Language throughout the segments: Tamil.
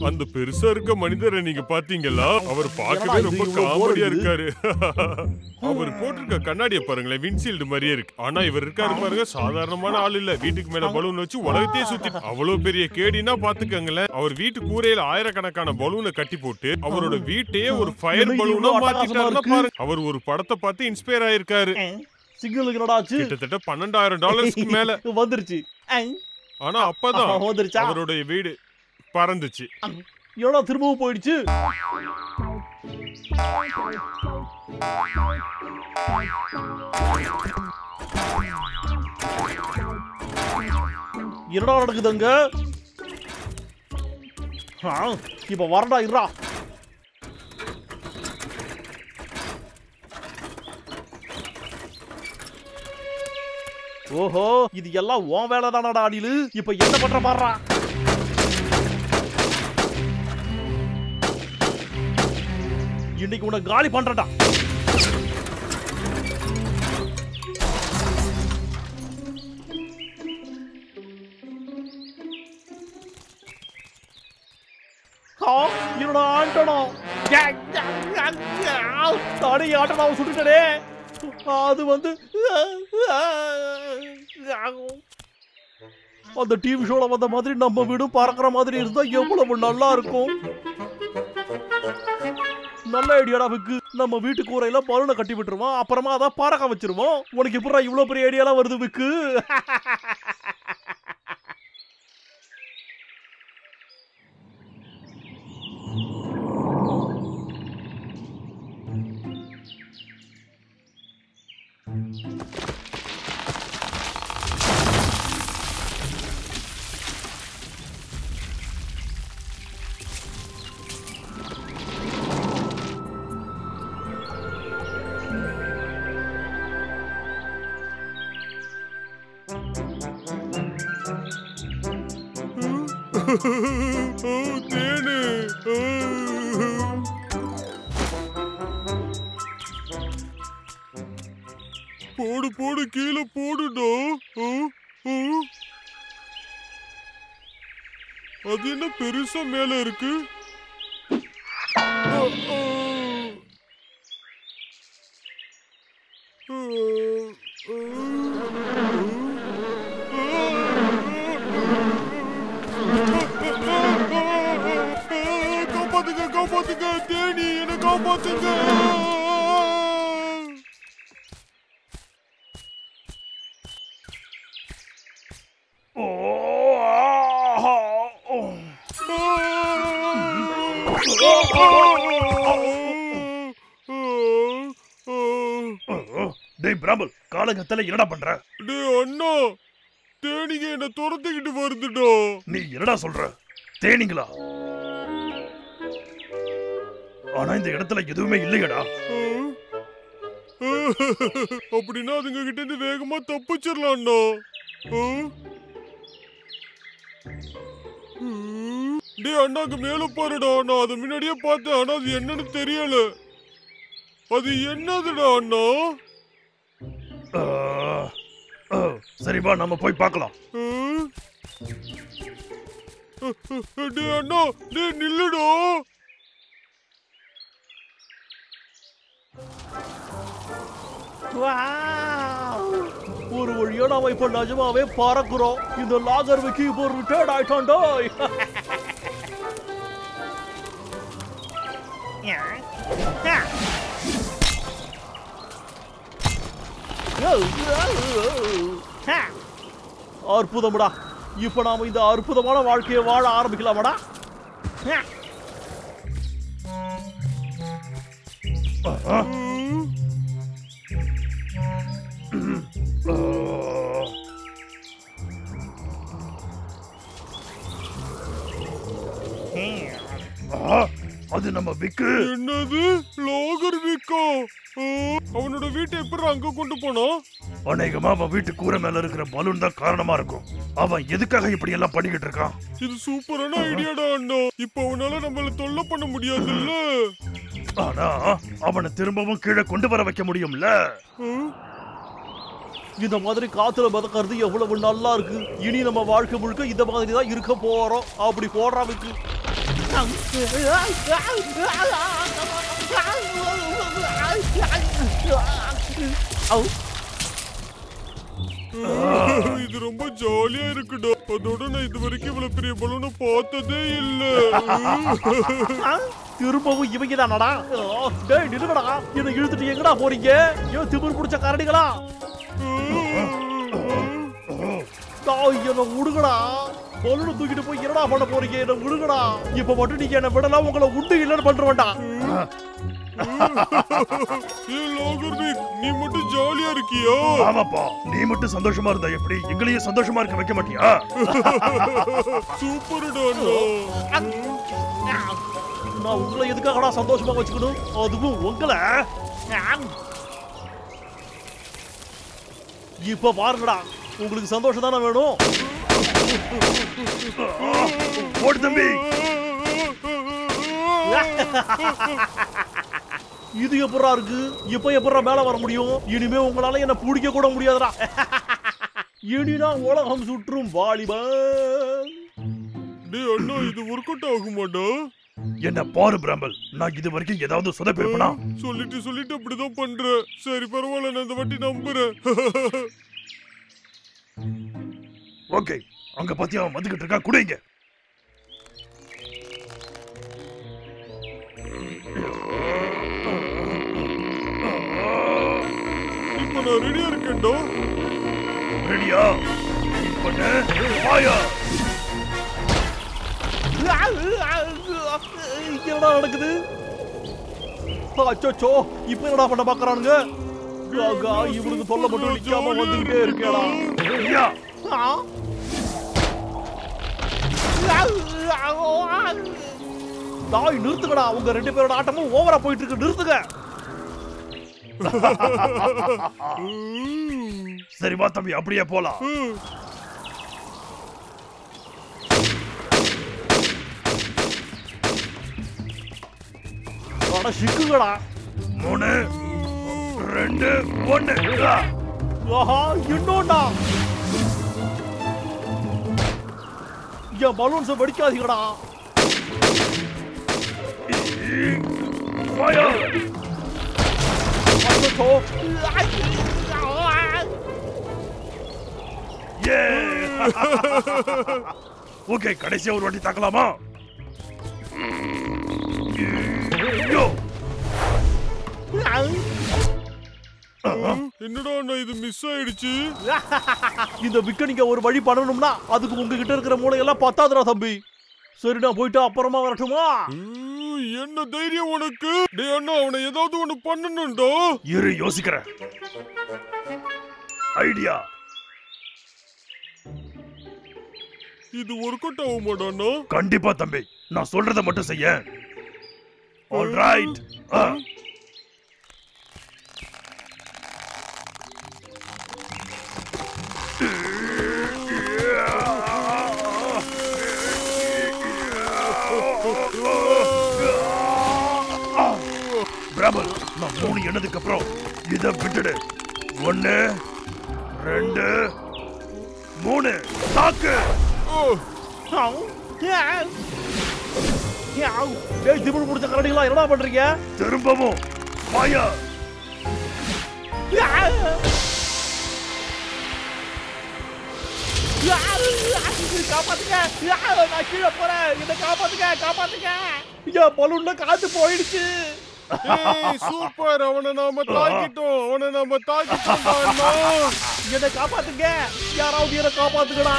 அந்த பெருசா இருக்க மனிதரை நீங்க பாத்தீங்களா? அவர் பார்க்கவே ரொம்ப காமெடியா இருக்காரு. அவர் போட்டிருக்க கண்ணாடியை பாருங்களேன், விண்ட்ஷீல்டு மாதிரியே இருக்கு. ஆனா இவர் இருக்காரு பாருங்க, சாதாரணமான ஆள் இல்ல. வீட்டுக்கு மேல பலூன் வச்சு உலகத்தையே சுத்தி அவ்வளவு பெரிய கேடினா பாத்துக்கங்களேன். அவர் வீட்டு கூரையில ஆயிரக்கணக்கான பலூனை கட்டி போட்டு அவரோட வீட்டையே ஒரு ஃபயர் பலூனா மாத்திட்டாருன்னா பாருங்க. அவர் ஒரு படத்தை பார்த்து இன்ஸ்பயர் ஆயிருக்காரு. சிக்னலுக்கு என்னடாச்சு? கிட்டத்தட்ட $12,000 மேல வந்துருச்சு. ஆனா அப்பதான் வந்துருச்சா? அவருடைய வீடு பறந்துச்சு. என்னடா திரும்பவும் போயிடுச்சு? என்னடா நடக்குதுங்க? இப்ப வரடா இருடா. ஓஹோ, இது எல்லாம் உன் வேலை தானடா அடிலு. இப்ப என்ன பண்ற பாருடா. இன்னைக்கு உன்னை காலி பண்றடா. என்னோட ஆண்டனோ தாடி ஆட்டனாவை சுட்டுட்டே. அது வந்து அந்த டிவி ஷோல வந்த மாதிரி நம்ம வீடும் பறக்கிற மாதிரி இருந்தா எவ்வளவு நல்லா இருக்கும். நல்ல ஐடியாடா விக்கு. நம்ம வீட்டு கூரையில பலூனை கட்டி விட்டுருவோம், அப்புறமா அதை பறக்க வச்சிருவோம். உனக்கு எப்படா இவ்வளவு பெரிய ஐடியாலாம் வருது விக்கு? தேனு போடு போடு, கீழே போடுடா. அது என்ன பெருசா மேல இருக்கு? காப்பாத்துங்க காப்பாத்துங்க, தேனி என்ன காப்பாத்துங்க. டேய் பிராமல், காலங்கத்துல என்னடா பண்ற? டேய் அண்ணா, தேனிங்க என்ன துரத்திக்கிட்டு வருதுடா. நீ என்னடா சொல்ற? தேனிங்களா? ஆனா இந்த இடத்துல எதுவுமே இல்லையடா. அப்படின்னா அதுங்க கிட்ட இருந்து வேகமா தப்பிச்சிடலாம்ண்ணா. டேய் அண்ணாக்கு மேல பாருடா. நான் அதை முன்னாடியே பார்த்தேன், ஆனா அது என்னன்னு தெரியல. அது என்னதுடா அண்ணா? சரி வா, நம்ம போய் பார்க்கலாம். டேய் அண்ணா, டேய் நில்லுடா. ஒரு வழியா நாம இப்ப நிஜமாவே பறக்குறோம். இந்த லாகர் விக்கி இப்போ ரிட்டர்ன் ஆயிட்டான்டா. அற்புதம்டா. இப்ப நாம இந்த அற்புதமான வாழ்க்கையை வாழ ஆரம்பிக்கலாமடா. அது நம்ம விக்கு. என்னது லாகர் விக்கா? அவனோட வீட்டை எப்படி அங்க கொண்டு போனா? அநேகமா அவன் வீட்டு கூரை மேல இருக்கிற பலூன் தான் காரணமா இருக்கும். அவன் எதுக்காக இப்படி எல்லாம் பண்ணிக்கிட்டு இருக்கான்? இது சூப்பரான ஐடியாடா அண்ணா. இப்ப அவனால நம்மள தொல்லை பண்ண முடியாதுல்ல. ஆனா அவனை திரும்பவும் கீழே கொண்டு வர வைக்க முடியும்ல. இந்த மாதிரி காத்துல பதக்கிறது எவ்வளவு நல்லா இருக்கு. இனி நம்ம வாழ்க்கை முழுக்க இந்த மாதிரி தான் இருக்க போறோம். அப்படி போடுறாவுக்கு இது ரொம்ப ஜாலியா இருக்குடா. அதோட நான் இது வரைக்கும் இவ்வளவு பெரிய பலூனை பார்த்ததே இல்ல. திரும்பவும் இவங்க தானடா? டேய் நில்லுங்கடா, என்ன இழுத்துட்டு எங்கடா போறீங்க? ஏன் திமிரு பிடிச்ச கரடிகளா? என்ன விடுங்கடா, பலூனை தூக்கிட்டு போய் என்னடா பண்ண போறீங்க? என்ன விடுங்கடா, இப்ப மட்டும் நீங்க என்ன விடலாம், உங்களை உண்டு இல்லைன்னு பண்றேன்டா. நீ மட்டும் ஜாலியா இருக்கியா? ஆமாப்பா, நீ மட்டும் சந்தோஷமா இருந்தா எப்படி? எங்களையும் சந்தோஷமா இருக்க வைக்க மாட்டியா? சூப்பர்டா. நான் உங்களை எதுக்காகடா சந்தோஷமா வச்சுக்கணும்? அதுவும் உங்களை. இப்ப பாருங்கடா, உங்களுக்கு சந்தோஷம் தானே வேணும்? ஓடு தம்பி. இது எப்படா இருக்கு? இப்ப எப்படா மேல வர முடியும்? இனிமே உங்களால என்ன பிடிக்க கூட முடியாதுடா. இனிதான் உலகம் சுற்றும் வாலிபன். டேய் அண்ணா, இது ஒர்க் அவுட் ஆகுமாடா? என்ன பாரு பிராம்பல், நான் இது வரைக்கும் ஏதாவது சொதப்பிருப்பேனா? சொல்லிட்டு அப்படிதான் பண்ற. சரி பரவாயில்ல, நான் இந்த வாட்டி நம்புறேன். ஓகே, அங்க பாத்தியா அவன் வந்துகிட்டு இருக்கா? குடிங்க. இப்ப நான் ரெடியா இருக்கேன்டா. ரெடியா? பண்ணு. வாயா. என்னடா நடக்குது? அச்சோ, இப்ப என்னடா பண்ண பாக்குறானுங்க? இவனுக்கு தொல்லை மட்டும் நிக்காம வந்துகிட்டே இருக்கேடா. ஐயா, தாய் நிறுத்துங்கடா, உங்க ரெண்டு பேரோட ஆட்டமும் ஓவரா போயிட்டு இருக்கு. நிறுத்துங்க. சரி வா தம்பி, அப்படியே போலாம். சிக்குங்கடா. 3 2 1. ஆஹா, இன்னொண்டா. என் பலூன்ஸை வெடிக்காதீங்கடா. ஓகே, கடைசியா ஒரு வாட்டி தாக்கலாமா? என்னடா அண்ணா, இது மிஸ் ஆயிடுச்சு. இந்த விக்க நீங்க ஒரு வழி பண்ணணும்னா அதுக்கு உங்ககிட்ட இருக்கிற மூளையெல்லாம் பத்தாதுடா தம்பி. சரி, நான் போயிட்டு அப்புறமா வரட்டுமா? என்ன தைரியம் உனக்கு? டேய் அண்ணா, அவனை ஏதாவது ஒண்ணு பண்ணணும்டா. இரு, யோசிக்கிறேன். ஐடியா. இது ஒர்க் அவுட் ஆகுமாடா? கண்டிப்பா தம்பி, நான் சொல்றத மட்டும் செய்ய. ஆல்ரைட். பிராமல், நான் 3 எண்ணதுக்கு அப்புறம் இத விட்டுடு. 1 2 3 தாக்கு. திமிரு முடிச்ச கரடிகளா, என்னடா பண்றீங்க? திரும்பவும் மாயா. காப்பாத்துங்க, நான் கீழே போறேன். என்ன காப்பாத்துங்க. என் பலூன்ல காத்து போயிடுச்சு. சூப்பர், அவனை நாம தாக்கிட்டோம். என்ன காப்பாத்துங்க, யாராவது என்ன காப்பாத்துக்கடா.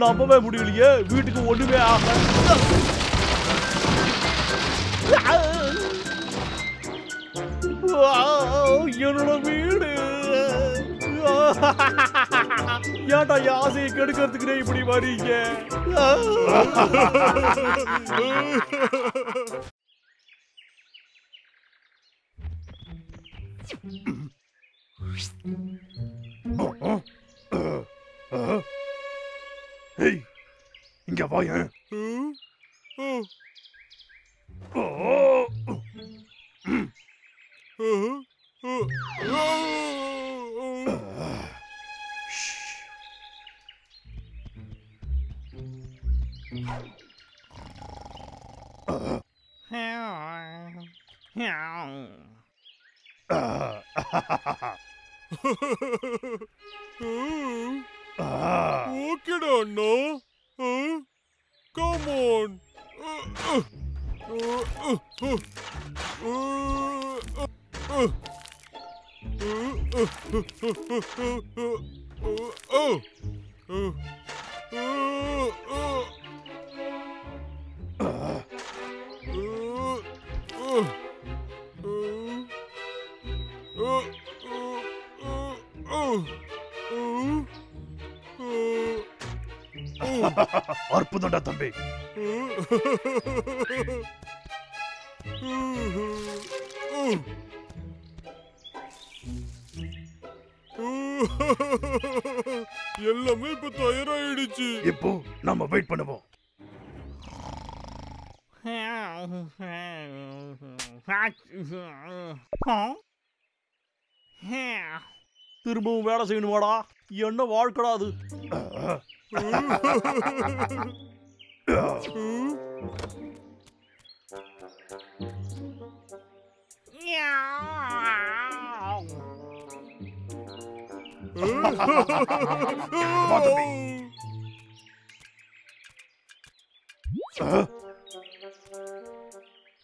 நம்பவே முடியலையே, வீட்டுக்கு ஒண்ணுமே ஆகல. என்னோட வீடு. ஏன்டா என் ஆசையை கெடுக்கிறதுக்குனே இப்படி வரீங்க? ஏய் இங்க வாயேன். ஓகேடா அண்ணா. Come on. அற்புதம்டா தம்பி. எல்லாமே இப்ப தயாராயிடுச்சு. இப்போ நாம வெயிட் பண்ணுவோம். திரும்பவும் வேலை செய்யணுமாடா? என்ன வாழ்க்கடா அது?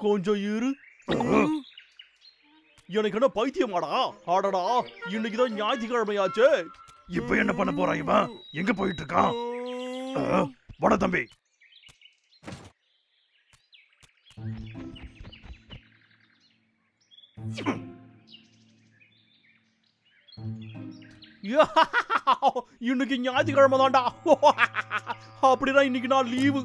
கொஞ்சம் இரு. எனக்கு என்ன பைத்தியமாடா? ஆடடா, இன்னைக்குதான் ஞாயிற்றுக்கிழமையாச்சு. இப்ப என்ன பண்ண போறான் இவன்? எங்க போயிட்டு இருக்கான்? வாடா தம்பி. இன்னைக்கு ஞாயிற்றுக்கிழமை தான்டா. அப்படிதான் இன்னைக்கு நான் லீவு.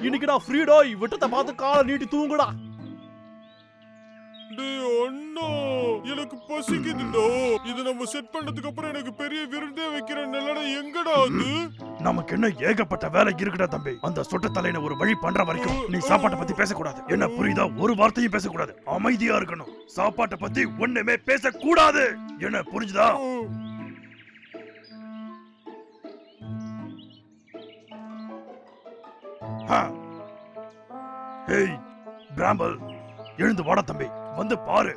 இன்னைக்கு நான் ஃப்ரீடா. விட்டத்தை பார்த்து காலை நீட்டி தூங்குடா. அண்ணா, எனக்கு பசிக்குதுடா. இது நம்ம செட் பண்ணதுக்கு அப்புறம் எனக்கு பெரிய விருந்தே வைக்கிற நிலடா. எங்கடா அது? நமக்கு என்ன ஏகப்பட்ட வேலை இருக்குடா தம்பி. அந்த சொட்ட தலையில ஒரு வழி பண்ற வரைக்கும் நீ சாப்பாட்டை பத்தி பேசக்கூடாது. என்ன புரியுதா? ஒரு வார்த்தையும் பேசக்கூடாது. அமைதியா இருக்கணும். சாப்பாட்டை பத்தி ஒண்ணுமே பேசக்கூடாது. என்ன புரிஞ்சுதா? ஹேய் பிராம்பல், எழுந்து வாடா தம்பி. வந்து பாரு.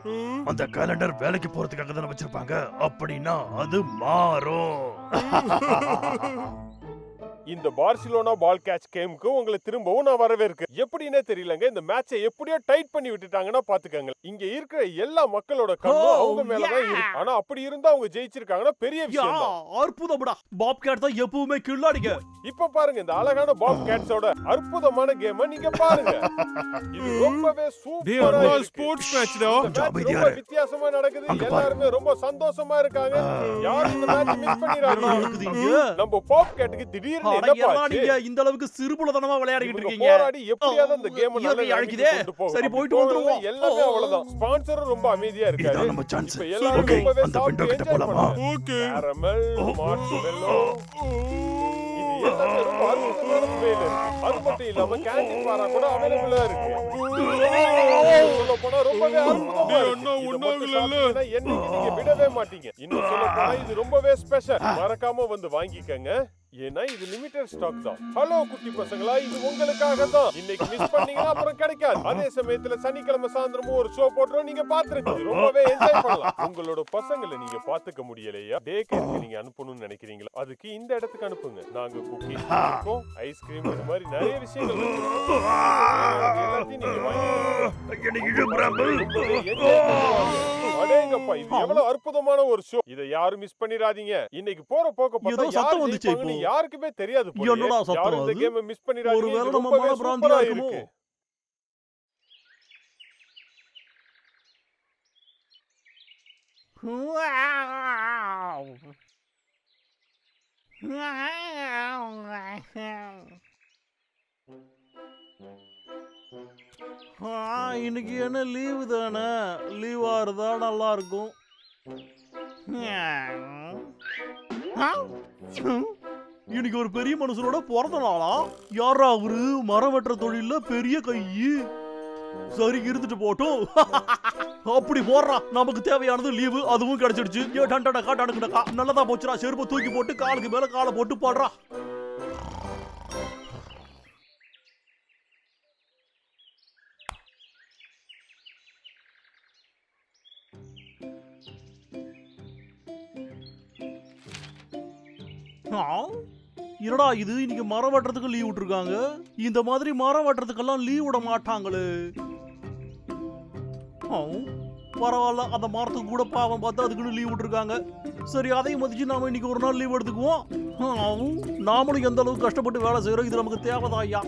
அந்த கேலண்டர் வேலைக்கு போறதுக்காக தானே வச்சிருப்பாங்க. அப்படின்னா அது மாறும். இந்த பார்சிலோனா பால் கேட்ச் கேமுக்கு உங்களை திரும்பவும் நான் வரவேற்கிறேன். எப்படின்னே தெரியலங்க, இந்த மேட்சை எப்படியோ டைட் பண்ணி விட்டுட்டாங்கன்னா பாத்துக்கங்க. இங்க இருக்கிற எல்லா மக்களோட கண்ணும் அவங்க மேலதான் இருக்கு. ஆனா அப்படி இருந்தா அவங்க ஜெயிச்சிருக்காங்கன்னா பெரிய விஷயம் தான். அற்புதம்டா. பாப் கேட் தான் எப்பவுமே கில்லாடிங்க. இப்ப பாருங்க, இந்த அழகான பாப் கேட்ஸோட அற்புதமான கேம் நீங்க பாருங்க. இது ரொம்பவே சூப்பரா ஸ்போர்ட்ஸ் மேட்ச்டா. ரொம்ப வித்தியாசமா நடக்குது. எல்லாரும் ரொம்ப சந்தோஷமா இருக்காங்க. யாரும் இந்த மேட்ச் மிஸ் பண்ணிராதீங்க. நம்ம பாப் கேட்டுக்கு திடீர்னு இந்த அளவுக்கு சிறுபுலதனமா விளையாடிட்டு இருக்கீங்க. போராடி எப்படியாவது அந்த கேம் நல்லா அழிக்குதே. சரி, போயிட்டு வந்துருவோம். எல்லாமே அவ்வளவுதான். ஸ்பான்சரும் ரொம்ப அமைதியா இருக்காரு. இதான் நம்ம சான்ஸ். இப்ப எல்லாரும் ஓகே, ரொம்பவே அந்த விண்டோ கிட்ட போலாமா? ஓகே. கேரமல், மார்ஷ்மெல்லோ, இது எல்லாமே ரொம்ப அற்புதமான சுவையில இருக்கு. அது மட்டும் இல்லாம கேண்டீன் பாரா கூட அவைலபிளா இருக்கு. சொல்ல போனா ரொம்பவே அற்புதமா இருக்கு. என்னைக்கு நீங்க விடவே மாட்டீங்க. இன்னும் சொல்ல போனா இது ரொம்பவே ஸ்பெஷல். மறக்காம வந்து வாங்கிக்கங்க. ஏன்னா இது லிமிடெட் ஸ்டாக் தான். ஹலோ குட்டி பசங்களா, இது உங்களுக்காக தான். இன்னைக்கு மிஸ் பண்ணீங்கன்னா அப்புறம் கிடைக்காது. அதே சமயத்துல சனிக்கிழமை சாயந்தரமும் ஒரு ஷோ போடுறோம், நீங்க பாத்துருக்கீங்க. ரொம்பவே என்ஜாய் பண்ணலாம். உங்களோட பசங்களை நீங்க பாத்துக்க முடியலையா? டே கேருக்கு நீங்க அனுப்பணும்னு நினைக்கிறீங்களா? அதுக்கு இந்த இடத்துக்கு அனுப்புங்க. நாங்க குக்கி, ஐஸ்கிரீம், இது மாதிரி நிறைய விஷயங்கள் வச்சிருக்கோம். எல்லாத்தையும் நீங்க அடேங்கப்பா, இது எவ்வளவு அற்புதமான ஒரு ஷோ. இதை யாரும் மிஸ் பண்ணிராதீங்க. இன்னைக்கு போற போக்க பார்த்தா யாரு ஜெயிப்பாங்கன்னு யாருக்குமே தெரியாது. யாரும் இந்த கேமை மிஸ் பண்ணிராதீங்க. ஒருவேளை நம்ம மன பிராந்தியா இருக்குமோ? இன்னைக்கு என்ன லீவு தானே, லீவா இருந்தா நல்லா இருக்கும். இன்னைக்கு ஒரு பெரிய மனுஷனோட பிறந்த நாளா? யாரா அவரு? மரம் வெட்டுற தொழில பெரிய கை. சரி இருந்துட்டு போட்டோம். அப்படி போடுறா, நமக்கு தேவையானது லீவு, அதுவும் கிடைச்சிடுச்சு. நல்லதா போச்சுடா. செருப்பை தூக்கி போட்டு காலுக்கு மேல காலை போட்டு பாடுறா. என்னடா இது, இன்னைக்கு மரம் வெட்டுறதுக்கு லீவ் விட்டுருக்காங்க. இந்த மாதிரி மரம் வெட்டுறதுக்கெல்லாம் லீவ் விட மாட்டாங்களே. பரவாயில்ல, அந்த மரத்துக்கு கூட பாவம் பார்த்து அதுக்குன்னு லீவ் விட்டுருக்காங்க. சரி, அதையும் மதிச்சு நாம இன்னைக்கு ஒரு நாள் லீவ் எடுத்துக்குவோம். நாமளும் எந்த அளவுக்கு கஷ்டப்பட்டு வேலை செய்யறோம், இது நமக்கு தேவைதான் ஐயா.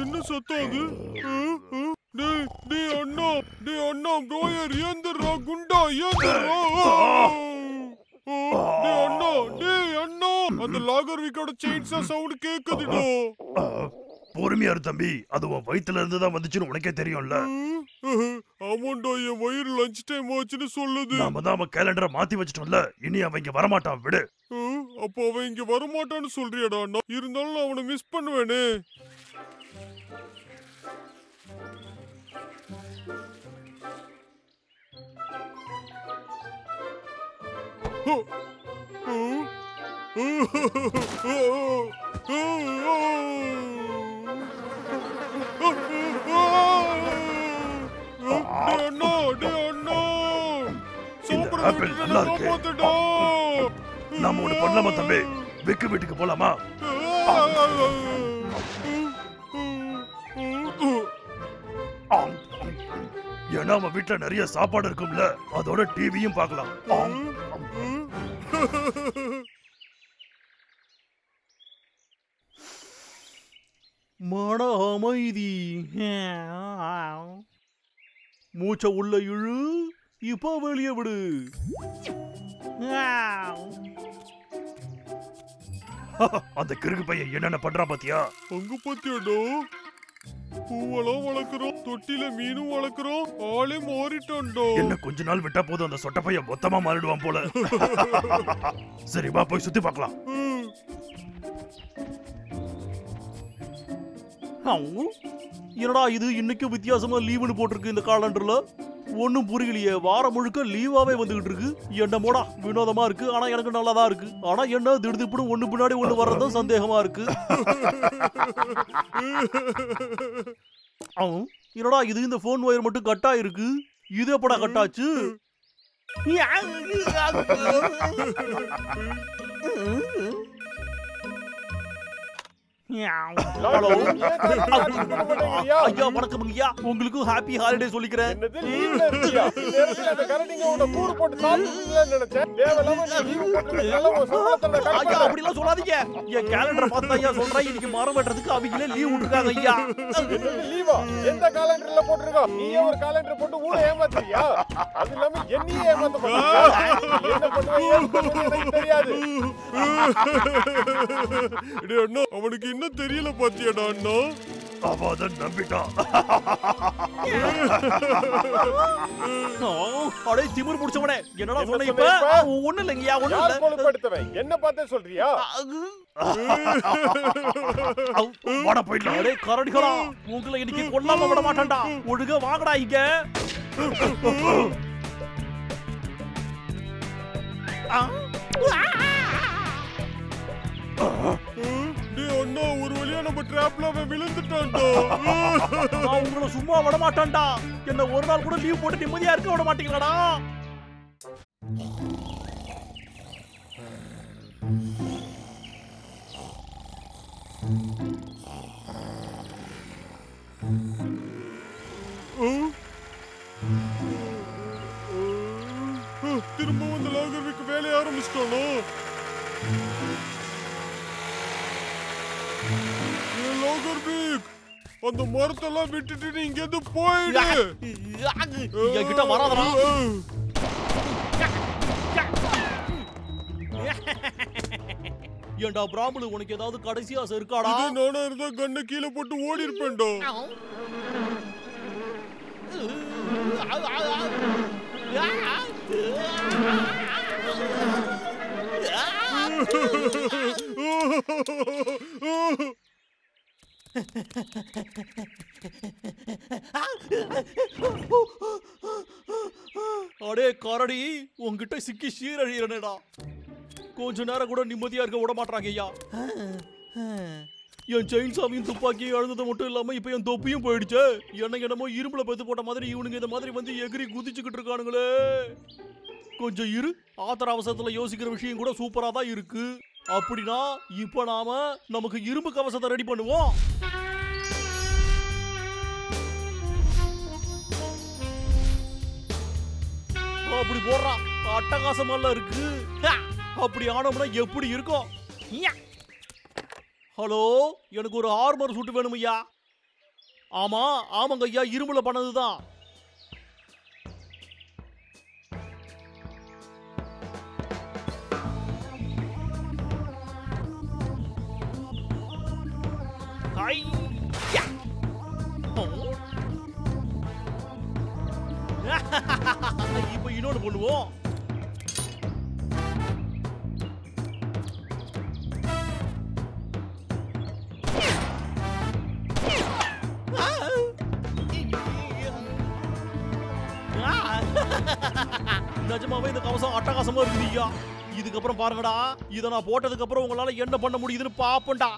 என்ன சத்தம் அது? டேய் அண்ணா ப்ரோயர் ஏந்திரா, குண்டா ஏந்திரா. டேய் அண்ணா, அந்த லாகர் வீக்கோட செயின்ஸா சவுண்ட் கேக்குதுடா. பொறுமையா இரு தம்பி, அது உன் வயித்துல இருந்து தான் வந்துச்சுன்னு உனக்கே தெரியும்ல. ஆமாண்டா, என் வயிறு லஞ்ச் டைம் ஆச்சுன்னு சொல்லுது. நாம தான் அவன் கேலண்டரை மாத்தி வச்சிட்டோம்ல, இனி அவன் இங்க வரமாட்டான், விடு. அப்போ அவன் இங்க வரமாட்டான்னு சொல்றியாடா அண்ணா? இருந்தாலும் அவனை மிஸ் பண்ணுவேனே. நாம ஒண்ணு பண்ணலாமா தம்பி? விக்கு வீட்டுக்கு போலாமா? ஏன்னா அவன் வீட்டுல நிறைய சாப்பாடு இருக்கும்ல, அதோட டிவியும் பார்க்கலாம். மன அமைதி. மூச்ச உள்ள இழு, இப்போ வெளியே விடு. அந்த கிறுக்கு பையன் என்னென்ன பண்றான் பாத்தியா? அங்க பாத்தியாடா, பூவெல்லாம் வளர்க்கிறோம், தொட்டில மீனும் வளர்க்கிறோம், ஆளே மாறிட்டான்டா. என்ன கொஞ்ச நாள் விட்டா போதும் அந்த சொட்ட பையன் மொத்தமா மாறிடுவான் போல. சரி வா போய் சுத்தி பார்க்கலாம். என்னடா இது, இன்னைக்கு வித்தியாசமா லீவுன்னு போட்டிருக்கு இந்த காலண்டர்ல. ஒன்னும் புரியலையே, வாரம் முழுக்க லீவாவே வந்துகிட்டு இருக்கு. என்ன மோடா வினோதமா இருக்கு, ஆனா எனக்கு நல்லாதான் இருக்கு. ஆனா என்ன திடுதிப்புன்னு ஒண்ணு பின்னாடி ஒண்ணு வர்றதும் சந்தேகமா இருக்கு. என்னடா இது, இந்த போன் ஒயர் மட்டும் கட் ஆயிருக்கு. இது எப்படா கட் ஆச்சு? ஹலோ ஐயா, வணக்கம் ஐயா. உங்களுக்கும் ஹாப்பி ஹாலிடே சொல்லிக்கிறேன். அப்படிலாம் சொல்லாதீங்க. என் கேலண்டரை பார்த்து ஐயா சொல்றேன், இன்னைக்கு மரம் வெட்டுறதுக்கு அவங்களே லீவ் விட்டுருக்காங்க ஐயா. லீவா? எந்த காலண்டர்ல போட்டுருக்கா? நீயே ஒரு காலண்டர் போட்டு ஊரை ஏமாத்துறியா? அது இல்லாம என்னையே ஏமாத்த போறியா? என்ன பண்ணுவீங்க எனக்கு தெரியாது. அவனுக்கு என்ன தெரியல பாத்தியாடா அண்ணா? அவன் நம்பிட்டான். அடே திமிர் முடிச்சவனே, என்னடா சொன்ன இப்ப? ஒண்ணு இல்லைங்கயா, ஒண்ணு இல்ல. கொழுப்படுத்தவன் என்ன பார்த்தே சொல்றியா? வாடா போயிடலாம். அடே கரடிகளா, உங்களை இன்னைக்கு கொல்லாம விட மாட்டான்டா. ஒழுங்கா வாங்கடா இங்க. அண்ணா, ஒரு வழியா நம்ம டிராப்ல விழுந்துட்டான்டா. நான் உங்களை சும்மா விட மாட்டான்டா. என்ன ஒரு நாள் கூட லீவ் போட்டு நிம்மதியா இருக்க விட மாட்டீங்களாடா? திரும்ப வந்து லாகர்விக் வேலைய ஆரம்பிச்சிட்டானோ? லாகர்விக், அந்த மரத்தெல்லாம் விட்டுட்டு நீ இங்க இருந்து போயிடு. என்கிட்ட வராதடா. ஏண்டா பிராமணு, உனக்கு ஏதாவது கடைசி ஆசை இருக்காடா? இதே நானா இருந்தா கண்ணை கீழே போட்டு ஓடி இருப்பேன்டா. அடே கரடி, உன்கிட்ட சிக்கி சீரழியறனேடா. கொஞ்ச நேரம் கூட நிம்மதியா இருக்க விட மாட்டாங்க ஐயா. என் செயின் சாமியும் துப்பாக்கியும் எழுந்தது மட்டும் இல்லாம இப்ப என் தொப்பியும் போயிடுச்சு. என்னமோ இரும்புல பெத்து போட்ட மாதிரி இவனுங்க இந்த மாதிரி வந்து எகிரி குதிச்சுக்கிட்டு இருக்கானுங்களே. கொஞ்சம் இரு, ஆத்திர அவசரத்துல யோசிக்கிற விஷயம் கூட சூப்பரா தான் இருக்கு. அப்படின்னா இப்ப நாம நமக்கு இரும்பு கவசத்தை ரெடி பண்ணுவோம். அப்படி போடுறா, அட்டகாசமெல்லாம் இருக்கு. அப்படி ஆனோம்னா எப்படி இருக்கும்? ஹலோ, எனக்கு ஒரு ஆர்மர் சூட் வேணும் ஐயா. ஆமா, ஆமாங்க ஐயா, இரும்புல பண்ணதுதான். இப்ப இன்னொன்னு பண்ணுவோம். நிஜமாவே இந்த கவசம் அட்டகாசமா இருக்குதுயா. இதுக்கப்புறம் பாருங்கடா, இதை நான் போட்டதுக்கு அப்புறம் உங்களால என்ன பண்ண முடியுதுன்னு பாப்பண்டா.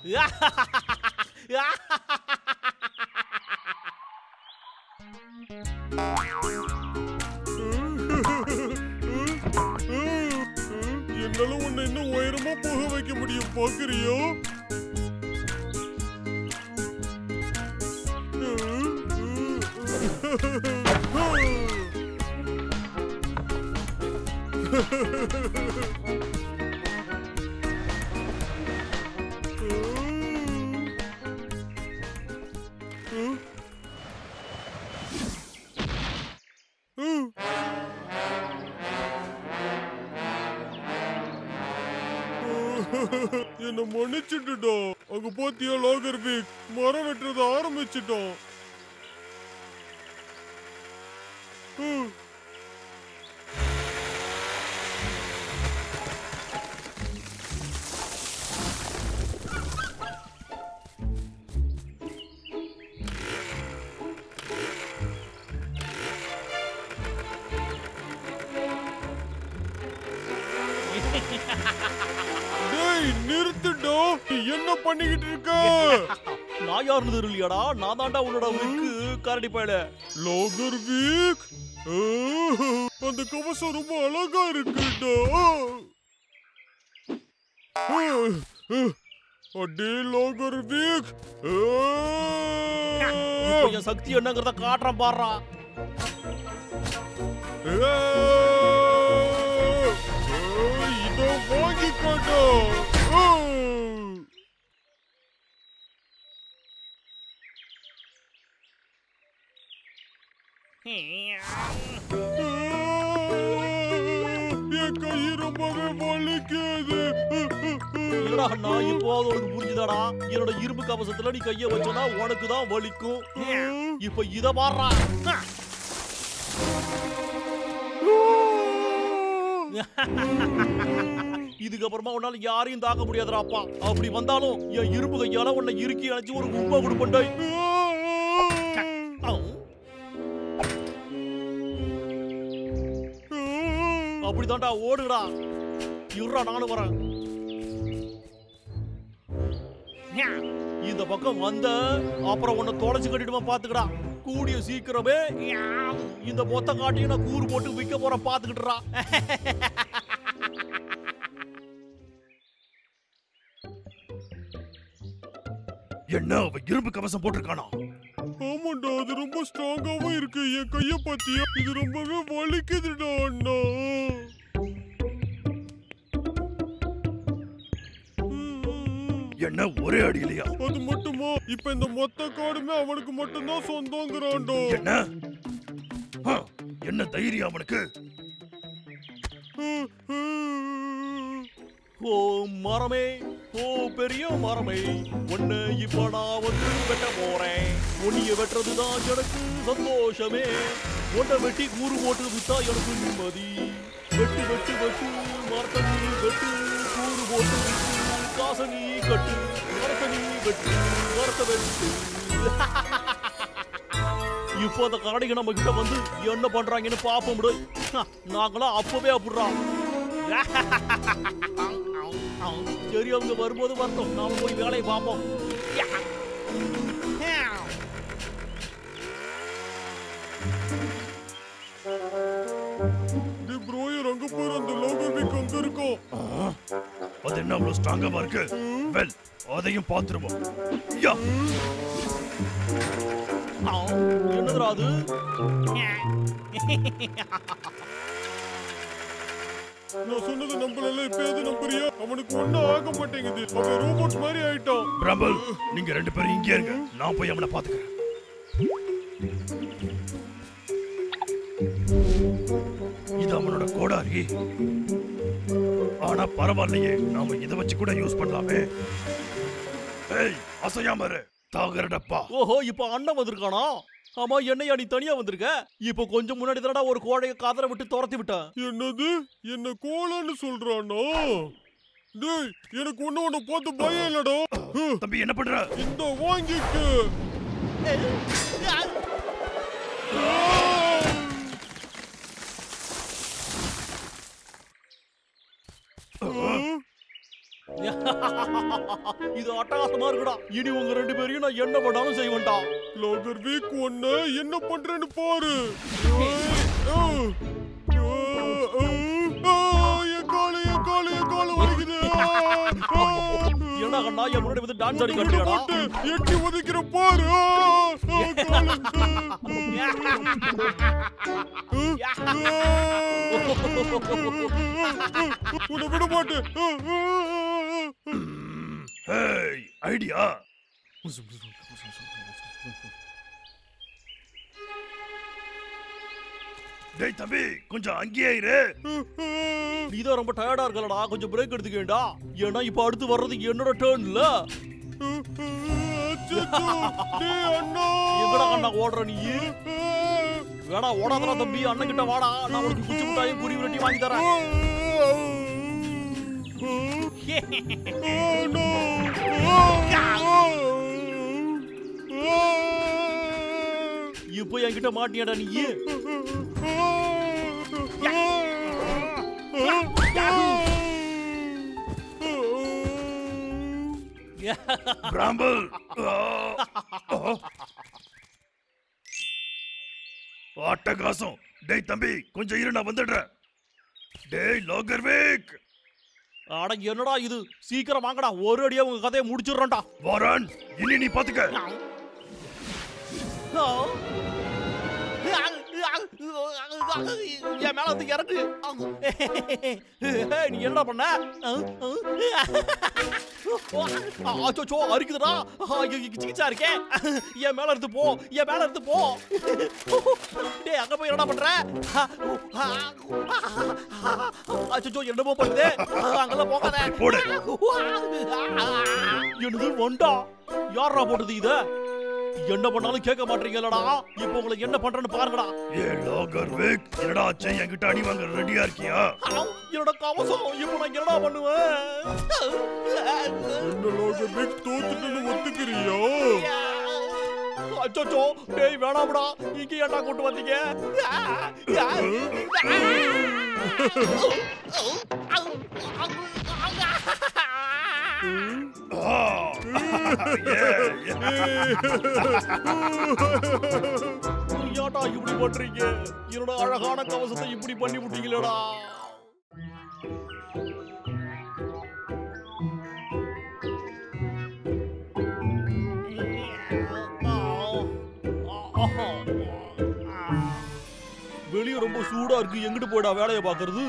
என்னால உன்னை இன்னும் உயரமா போக வைக்க முடியும், பாக்குறியோ? என்ன மன்னிச்சுட்டுடா. அங்க பாத்தியா லாகர்விக், மரம் வெட்டுறத ஆரம்பிச்சுட்டோம். நிறுத்துடா, என்ன பண்ணிக்கிட்டு இருக்க? நான் யாருன்னு தெரியலையாடா? நான் தாண்டா உன்னோட விக்கு கரடி பயல. லாகர்விக், அந்த கவசம் ரொம்ப அழகா இருக்குடா. அடே லாகர்விக், என் சக்தி என்னங்கறத காட்டுறேன் பாடுறா. இதோ வாங்கிக்கோடா. என் கை ரொம்பவே வலிக்குது. இல்லடா, நான் இப்போ உனக்கு புரிஞ்சுதாடா? என்னோட இரும்பு கவசத்துல நீ கைய வச்சனா உனக்கு தான் வலிக்கும். இப்ப இத பாடுறா. இதுக்கப்புறமா உன்னால யாரையும் தாக்க முடியாதுடாப்பா. அப்படி வந்தாலும் என் இரும்பு கையால உன்னை இறுக்கி அணைச்சு ஒரு கும்பா கொடுப்பண்டை. அப்படிதான்டா, ஓடுடா. இருடா, நானும் வரேன். இந்த பக்கம் வந்த அப்புறம் உன்னை தொலைச்சு கட்டிடுமா பாத்துக்கடா. கூடிய சீக்கிரமே இந்த மொத்த காட்டையும் நான் கூறு போட்டு விற்க போற பாத்துக்கிட்டுறா. என்ன அவ இரும்பு கவசம் போட்டிருக்கானா? ஆமாண்டா, அது ரொம்ப ஸ்ட்ராங்காவும் இருக்கு. என் கைய பாத்தியா? இது ரொம்பவே வலிக்குதுடா அண்ணா. என்ன ஒரே அடி இல்லையா? அது மட்டுமா, இப்ப இந்த மொத்த காடுமே அவனுக்கு மட்டும்தான் சொந்தங்கிறான்டா. என்ன என்ன தைரியம் அவனுக்கு? ஓ மரமே, ஓ பெரிய மரமே, உன்னை இப்ப நான் வந்து வெட்ட போறேன். உன்னைய வெட்டுறதுதான் எனக்கு சந்தோஷமே. உன்னை வெட்டி கூறு போட்டு விட்டா எனக்கு நிம்மதி. வெட்டு வெட்டு வெட்டு மரத்தை நீ வெட்டு, கூறு போட்டு விட்டு காசை நீ கட்டு. மரத்தை நீ வெட்டு, மரத்தை வெட்டு. இப்போ அந்த கரடிங்க நம்ம கிட்ட வந்து என்ன பண்றாங்கன்னு பாப்போம். நாங்களாம் அப்பவே அப்படிறான். சரி, அவங்க வரும்போது வரட்டும், நாம போய் வேலையை பார்ப்போம். அங்க போற அந்த லோகர்விக் அங்க இருக்கும். அது என்ன அவ்வளவு ஸ்ட்ராங்கா இருக்கு? வெல், அதையும் பாத்துருவோம். என்னதுடா அது? நான் சொன்னது நம்பல, இப்பயாவது நம்புறியா? அவனுக்கு ஒண்ணும் ஆக மாட்டேங்குது. அவன் ரோபோட் மாதிரி ஆயிட்டான். பிரபல், நீங்க ரெண்டு பேரும் இங்கே இருங்க, நான் போய் அவனை பாத்துக்கிறேன். இது அவனோட கோடாரி. ஆனா பரவாயில்லையே, நாம இதை வச்சு கூட யூஸ் பண்ணலாமே. ஏய், அசையாம இரு, தாகரடப்பா. ஓஹோ, இப்ப அண்ணன் வந்திருக்கானா? ஆமா, என்னையா நீ தனியா வந்திருக்க? இப்போ கொஞ்சம் முன்னாடி தானடா ஒரு கோழைய காதற விட்டு துரத்தி விட்டேன். என்னது? என்ன கோலான்னு சொல்றானோ? டேய், எனக்கு ஒண்ணு பார்த்து பயம் இல்லடா. தம்பி, என்ன பண்ற? இந்த வாங்கிக்கு. இது அட்டகாசமா இருக்குடா. இனி உங்க ரெண்டு பேரையும் நான் என்ன பண்ணாலும் செய்வேன்டா. லோகர்விக், ஒண்ணு என்ன பண்றேன்னு பாரு. என்ன கண்ணா, என் முன்னாடி வந்து டான்ஸ் ஆடி காட்டுறியாடா? எட்டி ஒதுக்கிற பாரு. உன்னை விட மாட்டேன். Hey, idea. டேய் தம்பி, கொஞ்சம் அங்கேயே இரு. நீதான் ரொம்ப டயர்டா இருக்கலடா, கொஞ்சம் பிரேக் எடுத்துக்கேண்டா. ஏன்னா இப்ப அடுத்து வர்றது என்னோட டர்ன்ல. எங்கடா அண்ணா ஓடுற நீ? வேடா ஓடாதடா தம்பி, அண்ணன் கிட்ட வாடா. நான் உனக்கு குச்சி முட்டாயும் குருவி ரொட்டி வாங்கி தரேன். இப்போ என்கிட்ட மாட்டியாடா நீ? பிராம்பல், அட்டகாசம். டேய் தம்பி, கொஞ்சம் இரு, நான் வந்துடுறேன். டேய் லோகர்விக். அட என்னடா இது? சீக்கிரம் வாங்கடா, ஒரு அடியா உங்க கதையை முடிச்சிடுறேன்டா. வாரன், இனி நீ பாத்துக்க. என் மேல வந்து இறங்கு. நீ என்ன பண்ண? அச்சோ, அரிக்குதுடா. சிகிச்சா இருக்கே. என் மேல இருந்து போ, என் மேல இருந்து போ. டேய், அங்க போய் என்ன பண்ற? அச்சோ, என்னமோ பண்ணுது. அங்கெல்லாம் போகாத. போடு. என்னது வண்டா? யாரா போட்டது இத? என்ன பண்ணாலும் கேட்க மாட்டீங்களடா. இப்போ உங்களை என்ன பண்றேன்னு பாருங்கடா. ஏ லோகர்விக், என்னடா ஆச்சு? என்கிட்ட அடி வாங்க ரெடியா இருக்கியா? என்னோட கவசம் இப்போ நான் என்னடா பண்ணுவேன்? என்ன லோகர்விக், தோத்துட்டுன்னு ஒத்துக்கிறியா? அச்சோ, டேய் வேணாம்டா, இங்க ஏன்டா கூட்டு வந்தீங்க? ஏன்டா இப்படி பண்றீங்க? என்னோட அழகான கவசத்தை இப்படி பண்ணி விட்டீங்களேடா. வெளிய ரொம்ப சூடா இருக்கு, எங்கிட்டு போய்டா வேலையை பாக்குறது?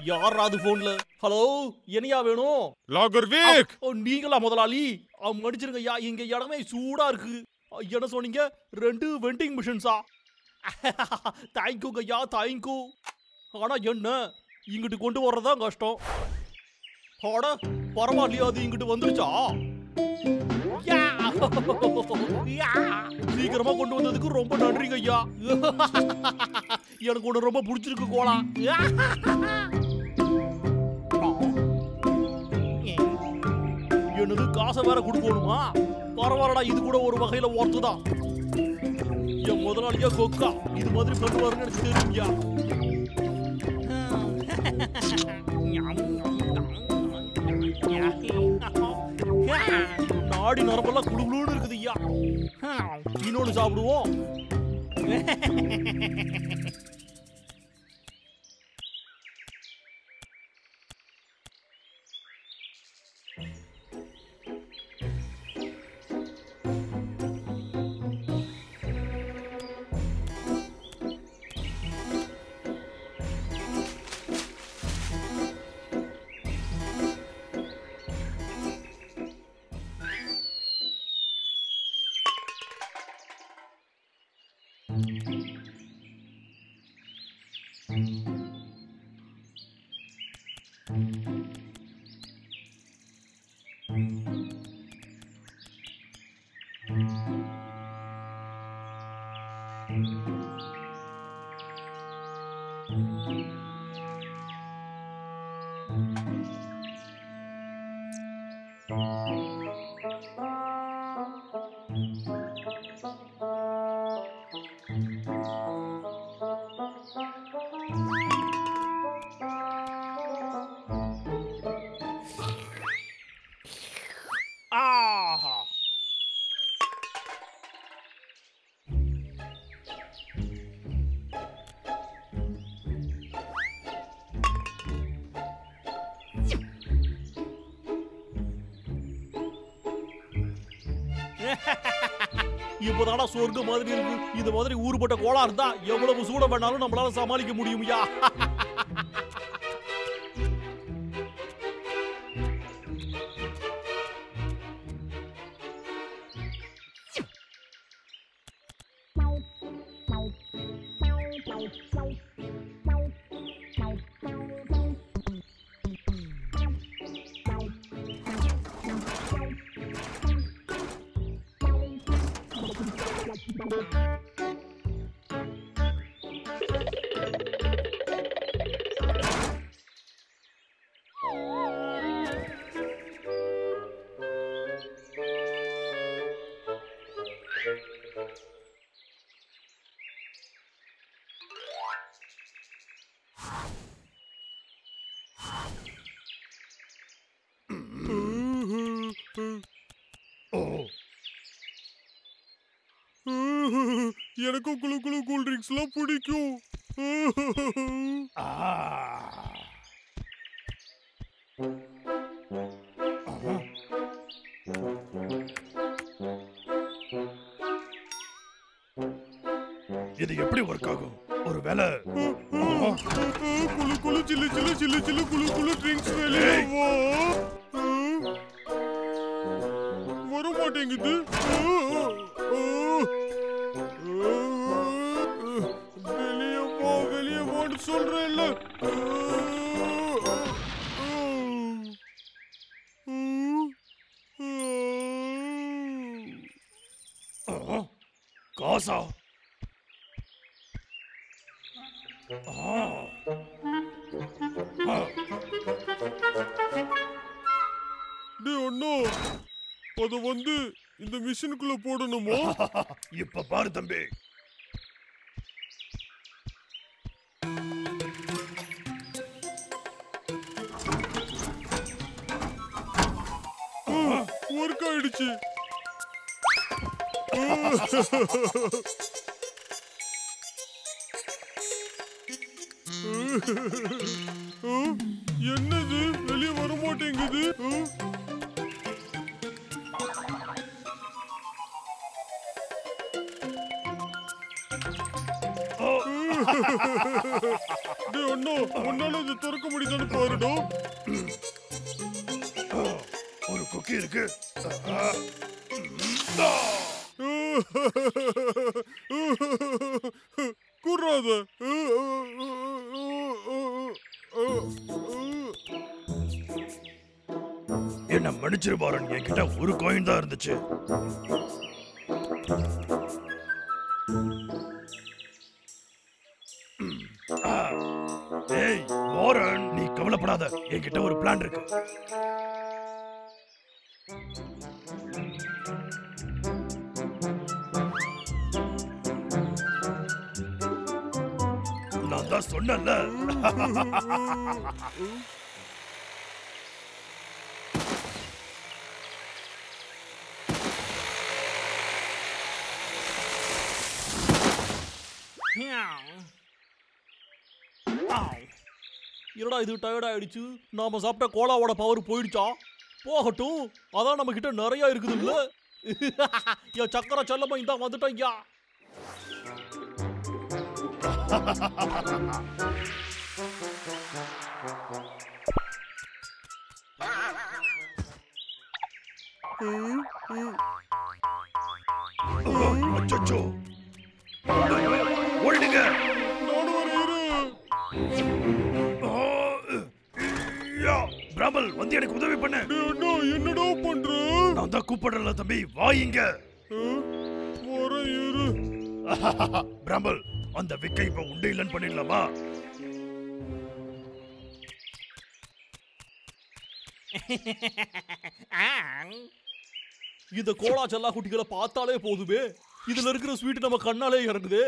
யாராவது போன்ல? ஹலோ, என்னையா வேணும்? லாகர் வேக். நீங்களா முதலாளி? மன்னிச்சிருங்க ஐயா, இங்க இடமே சூடா இருக்கு. என்ன சொன்னீங்க? 2 வெண்டிங் மிஷின்ஸா? தேங்க்யூ ஐயா, தேங்க்யூ. ஆனா என்ன, இங்கிட்டு கொண்டு வர்றதான் கஷ்டம். ஆட பரவாயில்லையா, அது இங்கிட்டு வந்துருச்சா? சீக்கிரமா கொண்டு வந்ததுக்கு ரொம்ப நன்றிங்க ஐயா. எனக்கு ஒண்ணு ரொம்ப பிடிச்சிருக்கு கோலா. என்னது, காசை வேற கொடுக்கணுமா? பரவாயில்லடா, இது கூட ஒரு வகையில ஒர்த்துதான். என் முதலாளியா கொக்கா இது மாதிரி பண்ணுவாருன்னு எனக்கு தெரியுங்கயா. நாடி நரம்பெல்லாம் குடுகுடுன்னு இருக்குது ஐயா. இன்னொன்னு சாப்பிடுவோம். இப்பதானா சொர்க்க மாதிரி இருக்கு. இந்த மாதிரி ஊருப்பட்ட கோலா இருந்தா எவ்வளவு சூட வேணாலும் நம்மளால சமாளிக்க முடியும்யா. எனக்கும் குளு குளு கூல் ட்ரிங்க்ஸ் எல்லாம் பிடிக்கும். இது எப்படி ஒர்க் ஆகும்? ஒரு வேலை குளு குளு சில்லு சில்லு சில்லு சில்லு குளு குளு ட்ரிங்க்ஸ் வெளியே வர மாட்டேங்குது. வெளியே போன்னு சொல்றேன்ல. காசா? அண்ணா, அத வந்து இந்த மிஷினுக்குள்ள போடணுமா? இப்ப பாரு தம்பி, ஒர்க் ஆயிடுச்சு. என்னது வெளியே வர மாட்டேங்குது? டேய் அண்ணா உன்னால இது திறக்க முடியுதான்னு பாருடா. ஒரு குக்கி இருக்கு. கூடாத. என்ன மன்னிச்சிரு பாரன், என்கிட்ட ஒரு காயின் தான் இருந்துச்சு. ஏய் வாரன், நீ கவலைப்படாத, என்கிட்ட ஒரு பிளான் இருக்கு. நான் தான் சொன்னேன்ல. என்னடா இது டயர்ட் ஆயிடுச்சு. நாம சாப்பிட்ட கோலாவோட பவர் போயிடுச்சா? போகட்டும், அதான் நம்ம கிட்ட நிறைய இருக்குது இல்ல. என் சக்கர செல்லமா இந்த வந்துட்டோம். அச்சச்சோ, ஓடுங்க. பிராமல் வந்து எனக்கு உதவி பண்ணு. என்னடா பண்ற? நான் தான் கூப்பிடுறல தம்பி, வாயிங்க. பிராமல், அந்த விக்கை இப்ப உண்டு இல்லைன்னு பண்ணிடலாமா? இந்த கோலா செல்லா குட்டிகளை பார்த்தாலே போதுமே, இதுல இருக்கிற ஸ்வீட் நம்ம கண்ணாலே இறங்குது.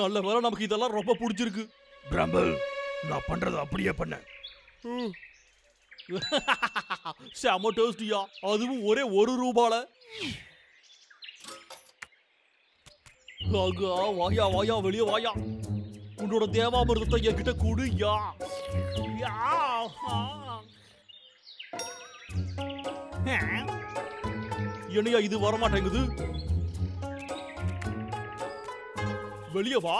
நல்ல வேளை நமக்கு இதெல்லாம் ரொம்ப பிடிச்சிருக்கு. பிராமல், நான் பண்றதை அப்படியே பண்ண. செம டேஸ்டியா, அதுவும் ஒரே ₹1. வாயா வாயா, வெளியே வாயா. உன்னோட தேவாமிர்தத்தை என்கிட்ட குடுயா. என்னையா இது வரமாட்டேங்குது? வெளியே வா,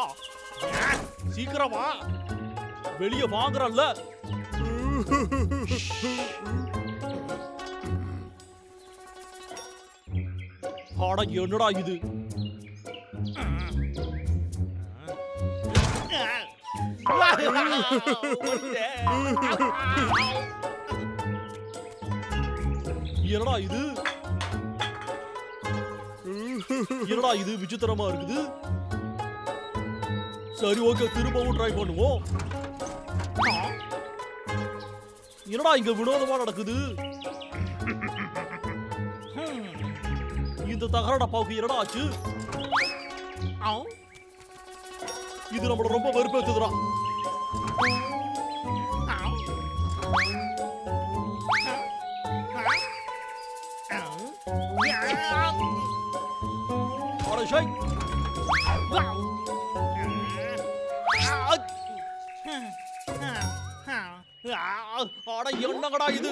சீக்கிரம் வா. வெளியே வாங்குறல்ல. ஆடா என்னடா இது? என்னடா இது? என்னடா இது விசித்திரமா இருக்குது? சரி ஓகே, திரும்பவும் ட்ரை பண்ணுவோம். என்னடா இங்க வினோதமா நடக்குது? இந்த தகர டப்பாவுக்கு என்னடா ஆச்சு? இது நம்மள ரொம்ப வெறுப்பேத்துதுடா. ஆட என்னங்கடா இது?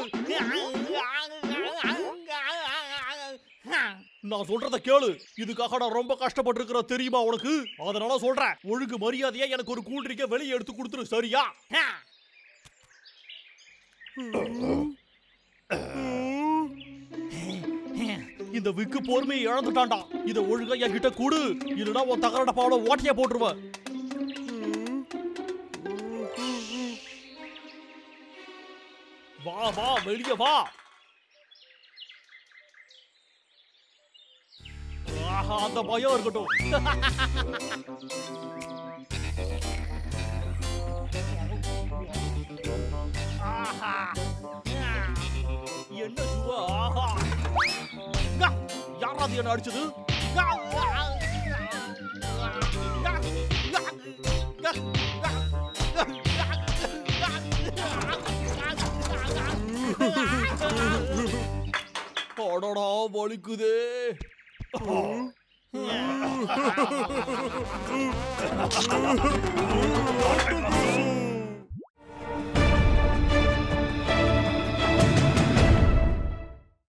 நான் சொல்றத கேளு, இதுக்காக நான் ரொம்ப கஷ்டப்பட்டிருக்கிற தெரியுமா உனக்கு? அதனால சொல்றேன், ஒழுங்கு மரியாதையா எனக்கு ஒரு கூல் ட்ரிங்கை வெளியே எடுத்து கொடுத்துரு, சரியா? இந்த விக்கு பொறுமையை இழந்துட்டான்டா. இத ஒழுங்கா என்கிட்ட கூடு, இல்லைன்னா உன் தகர டப்பாவோட ஓட்டையா போட்டுருவேன். வா வா, வெளியே வா. ஆஹா, அந்த பயம் இருக்கட்டும். ஆஹா, என்ன சுவா? ஆஹா, யாராவது என்ன அடிச்சது? அடடா, வலிக்குதே.